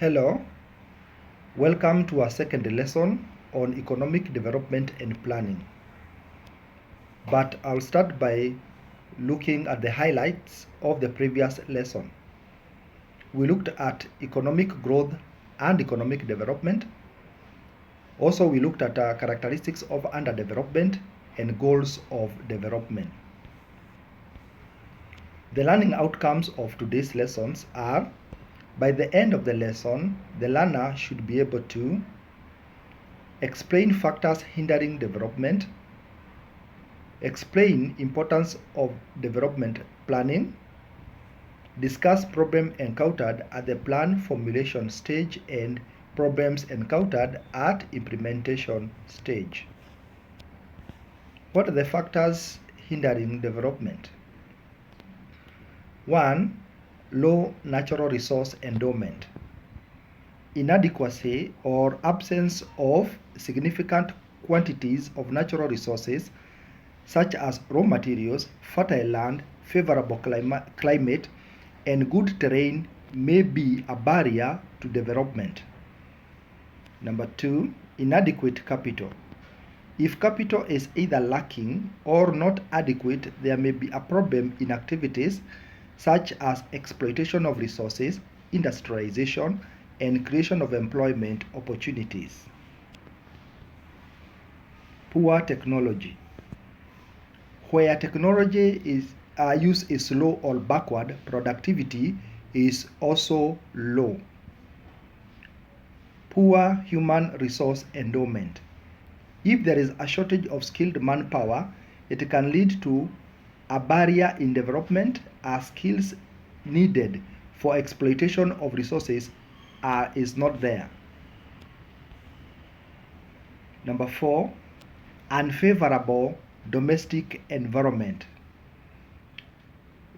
Hello, welcome to our second lesson on economic development and planning. But I'll start by looking at the highlights of the previous lesson. We looked at economic growth and economic development. Also, we looked at characteristics of underdevelopment and goals of development. The learning outcomes of today's lessons are: by the end of the lesson, the learner should be able to explain factors hindering development, explain importance of development planning, discuss problem encountered at the plan formulation stage and problems encountered at implementation stage. What are the factors hindering development? 1. Low natural resource endowment. Inadequacy or absence of significant quantities of natural resources such as raw materials, fertile land, favorable climate, and good terrain may be a barrier to development. Number 2, inadequate capital. If capital is either lacking or not adequate, there may be a problem in activities such as exploitation of resources, industrialization, and creation of employment opportunities. Poor technology. Where technology use is slow or backward, productivity is also low. Poor human resource endowment. If there is a shortage of skilled manpower, it can lead to a barrier in development as skills needed for exploitation of resources is not there. Number 4, unfavorable domestic environment.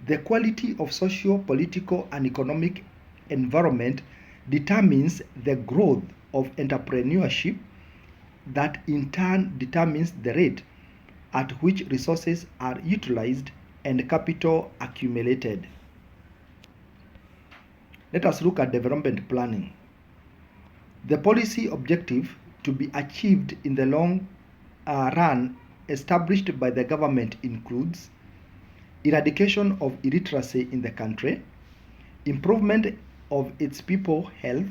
The quality of socio, political, and economic environment determines the growth of entrepreneurship that in turn determines the rate at which resources are utilized and capital accumulated. Let us look at development planning. The policy objective to be achieved in the long run established by the government includes eradication of illiteracy in the country, improvement of its people health,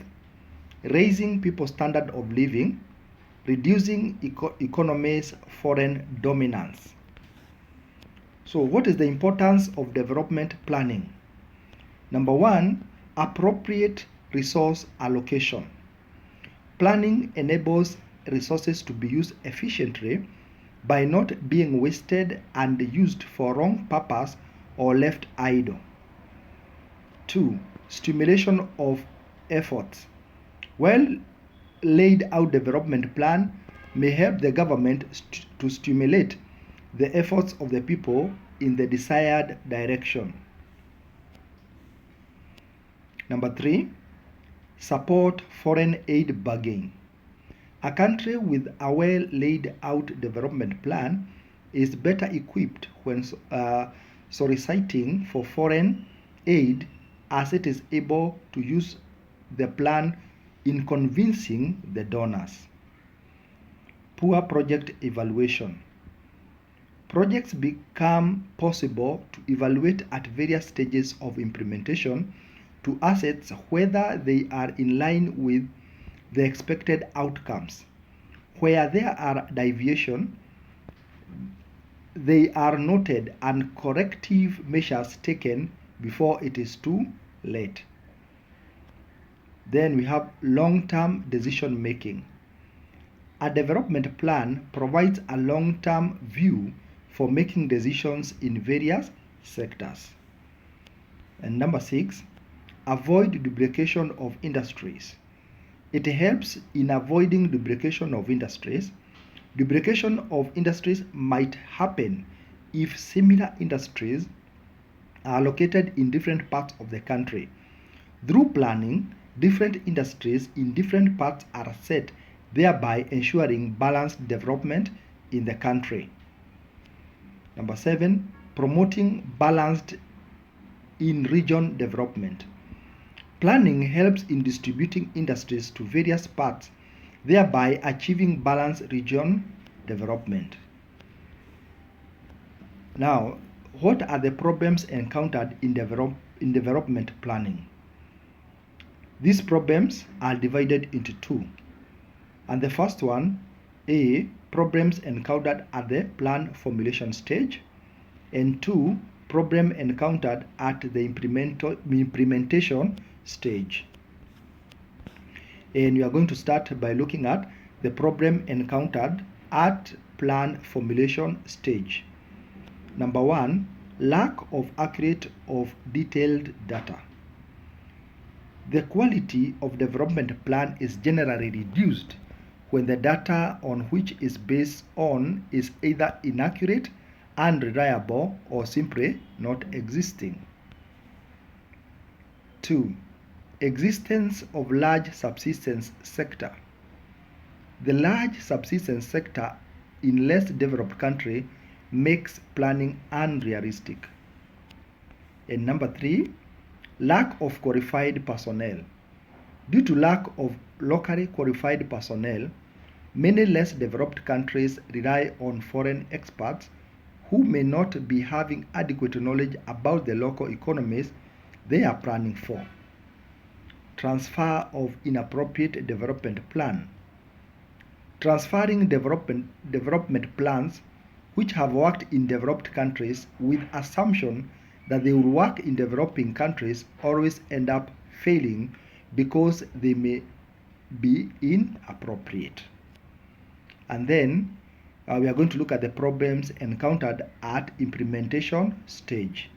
raising people's standard of living, reducing economies' foreign dominance. So what is the importance of development planning? Number 1, appropriate resource allocation. Planning enables resources to be used efficiently by not being wasted and used for wrong purpose or left idle. 2. Stimulation of efforts. Well laid out development plan may help the government to stimulate the efforts of the people in the desired direction. Number 3, support foreign aid bargain. A country with a well laid out development plan is better equipped when soliciting for foreign aid, as it is able to use the plan in convincing the donors. Poor project evaluation. Projects become possible to evaluate at various stages of implementation to assess whether they are in line with the expected outcomes. Where there are deviations, they are noted and corrective measures taken before it is too late. Then we have long-term decision making. A development plan provides a long-term view for making decisions in various sectors. And number 6, avoid duplication of industries. It helps in avoiding duplication of industries. Duplication of industries might happen if similar industries are located in different parts of the country. Through planning, different industries in different parts are set, thereby ensuring balanced development in the country. Number 7, promoting balanced in-region development. Planning helps in distributing industries to various parts, thereby achieving balanced region development. Now, what are the problems encountered in development planning? These problems are divided into two. And the first one, A, problems encountered at the plan formulation stage, and 2, problem encountered at the implementation stage. And we are going to start by looking at the problem encountered at plan formulation stage. Number 1, lack of accurate of detailed data. The quality of development plan is generally reduced when the data on which is based on is either inaccurate, unreliable, or simply not existing. 2. Existence of large subsistence sector. The large subsistence sector in less developed country makes planning unrealistic. And number 3, lack of qualified personnel. Due to lack of locally qualified personnel, many less developed countries rely on foreign experts who may not be having adequate knowledge about the local economies they are planning for. Transfer of inappropriate development plan. Transferring development plans which have worked in developed countries with assumption that they will work in developing countries always end up failing because they may be inappropriate. And then we are going to look at the problems encountered at implementation stage.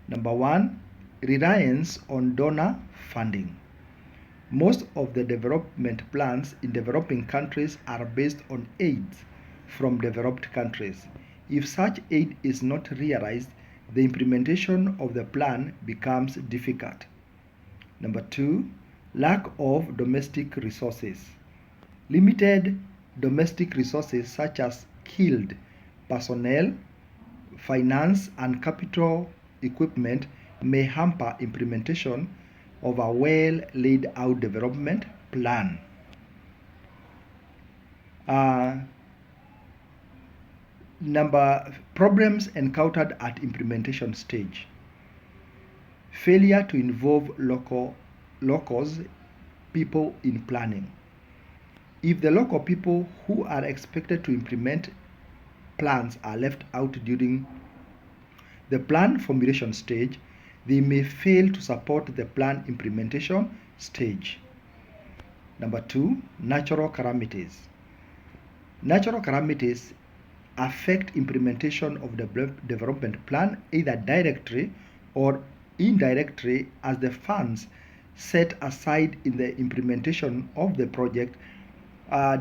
Number 1, reliance on donor funding. Most of the development plans in developing countries are based on aids from developed countries. If such aid is not realized, the implementation of the plan becomes difficult. Number 2, lack of domestic resources. Limited domestic resources such as skilled personnel, finance, and capital equipment may hamper implementation of a well laid out development plan. Problems encountered at implementation stage. Failure to involve locals people in planning. If the local people who are expected to implement plans are left out during the plan formulation stage, they may fail to support the plan implementation stage. Number 2, natural calamities. Natural calamities affect implementation of the development plan either directly or indirectly, as the funds set aside in the implementation of the project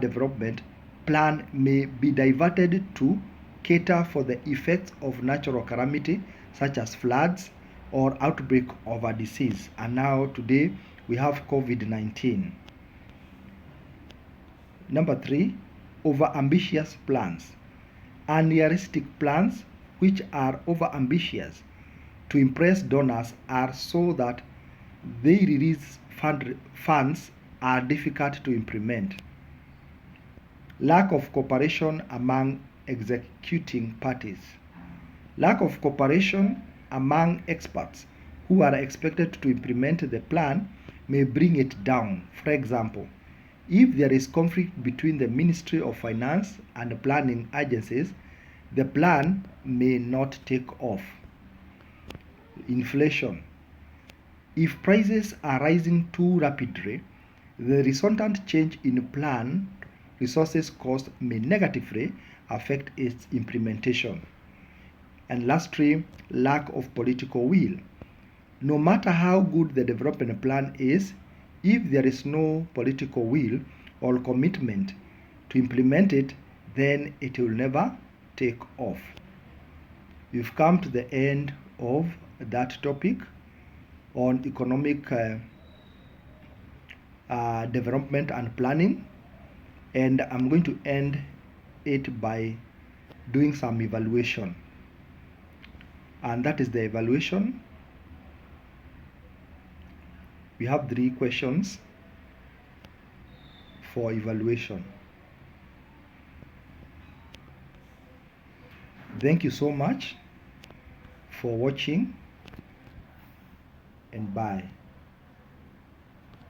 development plan may be diverted to cater for the effects of natural calamity such as floods or outbreak of a disease. And now today we have COVID-19. Number 3, over-ambitious plans. Unrealistic plans which are over-ambitious to impress donors are so that they release funds are difficult to implement. Lack of cooperation among executing parties. Lack of cooperation among experts who are expected to implement the plan may bring it down. For example, if there is conflict between the Ministry of Finance and planning agencies, the plan may not take off. Inflation. If prices are rising too rapidly, the resultant change in plan resources cost may negatively affect its implementation. And lastly, lack of political will. No matter how good the development plan is, if there is no political will or commitment to implement it, then it will never take off. We've come to the end of that topic on economic development and planning, and I'm going to end it by doing some evaluation. And that is the evaluation. We have 3 questions for evaluation. Thank you so much for watching, and bye.